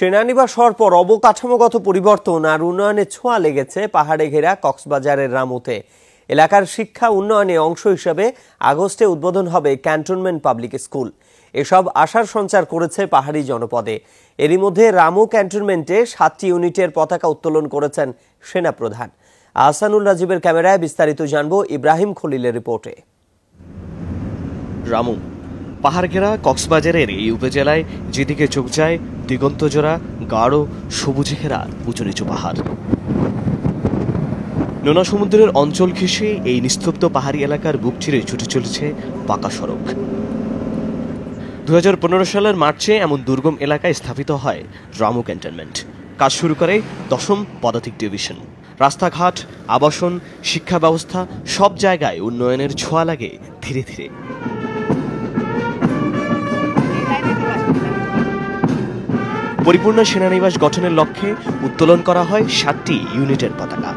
সেনানিবাস হওয়ার পর অবকাঠামোগত পরিবর্তন আর উন্নয়নের ছোঁয়া লেগেছে পাহাড়ে ঘেরা কক্সবাজারের রামুতে। এলাকার শিক্ষা উন্নয়নের অংশ হিসেবে আগস্টে উদ্বোধন হবে ক্যান্টনমেন্ট পাবলিক স্কুল। এসব আশার সঞ্চার করেছে পাহাড়ি জনপদে। এরই মধ্যে রামু ক্যান্টনমেন্টে 7টি ইউনিটের পতাকা উত্তোলন করেছেন সেনাপ্রধান। আহসানুল রাজীবের ক্যামেরায় বিস্তারিত জানবো ইব্রাহিম খলিলের রিপোর্টে। রামু পাহাড় ঘেরা কক্সবাজারের এই উপজেলায় যেদিকে চোখ যায় দিগন্তজোড়া গাঢ় সবুজে ঘেরা উঁচু নিচু পাহাড়। নোনা সমুদ্রের অঞ্চল ঘেঁষে এই নিস্তব্ধ পাহাড়ি এলাকার বুক চিরে ছুটে চলেছে পাকা সড়ক। 2015 সালের মার্চে এমন দুর্গম এলাকায় স্থাপিত হয় রামু ক্যান্টনমেন্ট। কাজ শুরু করে 10ম পদাতিক ডিভিশন। রাস্তাঘাট, আবাসন, শিক্ষা ব্যবস্থা সব জায়গায় উন্নয়নের ছোঁয়া লাগে ধীরে ধীরে। পরিপূর্ণ সেনানিবাস গঠনের লক্ষ্যে উত্তোলন করা হয় 7টি ইউনিটের পতাকা।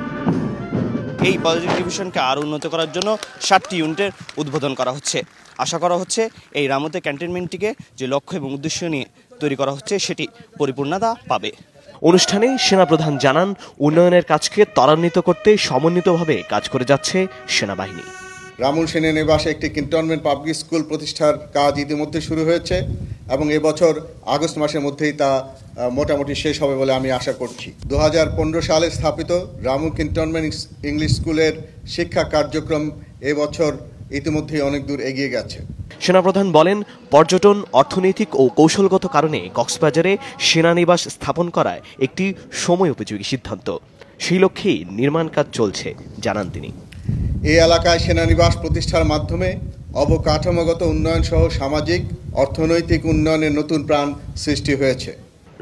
এই পদাতিক ডিভিশনকে আরও উন্নত করার জন্য 7টি ইউনিটের উদ্বোধন করা হচ্ছে। আশা করা হচ্ছে এই রামুতে ক্যান্টনমেন্টটিকে যে লক্ষ্য এবং উদ্দেশ্য নিয়ে তৈরি করা হচ্ছে সেটি পরিপূর্ণতা পাবে। অনুষ্ঠানে সেনাপ্রধান জানান, উন্নয়নের কাজকে ত্বরান্বিত করতে সমন্বিতভাবে কাজ করে যাচ্ছে সেনাবাহিনী। রামু সেনানিবাসে একটি ক্যান্টনমেন্ট পাবলিক স্কুল প্রতিষ্ঠার কাজ ইতিমধ্যে শুরু হয়েছে এবং এবছর আগস্ট মাসের মধ্যেই তা মোটামুটি শেষ হবে বলে আমি আশা করছি। 2015 সালে স্থাপিত রামু ক্যান্টনমেন্ট ইংলিশ স্কুলের শিক্ষা কার্যক্রম এবছর ইতিমধ্যেই অনেক দূর এগিয়ে গেছে। সেনাপ্রধান বলেন, পর্যটন, অর্থনৈতিক ও কৌশলগত কারণে কক্সবাজারে সেনানিবাস স্থাপন করায় একটি সময় উপযোগী সিদ্ধান্ত। সেই লক্ষ্যেই নির্মাণ কাজ চলছে জানান তিনি। এই এলাকায় সেনানিবাস প্রতিষ্ঠার মাধ্যমে অবকাঠামোগত উন্নয়ন সহ সামাজিক অর্থনৈতিক উন্নয়নের নতুন প্রাণ সৃষ্টি হয়েছে।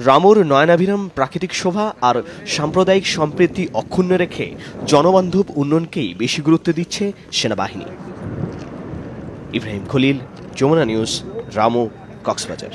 রামুর নয়নাভিরাম প্রাকৃতিক শোভা আর সাম্প্রদায়িক সম্প্রীতি অক্ষুণ্ণ রেখে জনবান্ধব উন্নয়নকেই বেশি গুরুত্ব দিচ্ছে সেনাবাহিনী। ইব্রাহিম খলিল, যমুনা নিউজ, রামু, কক্সবাজার।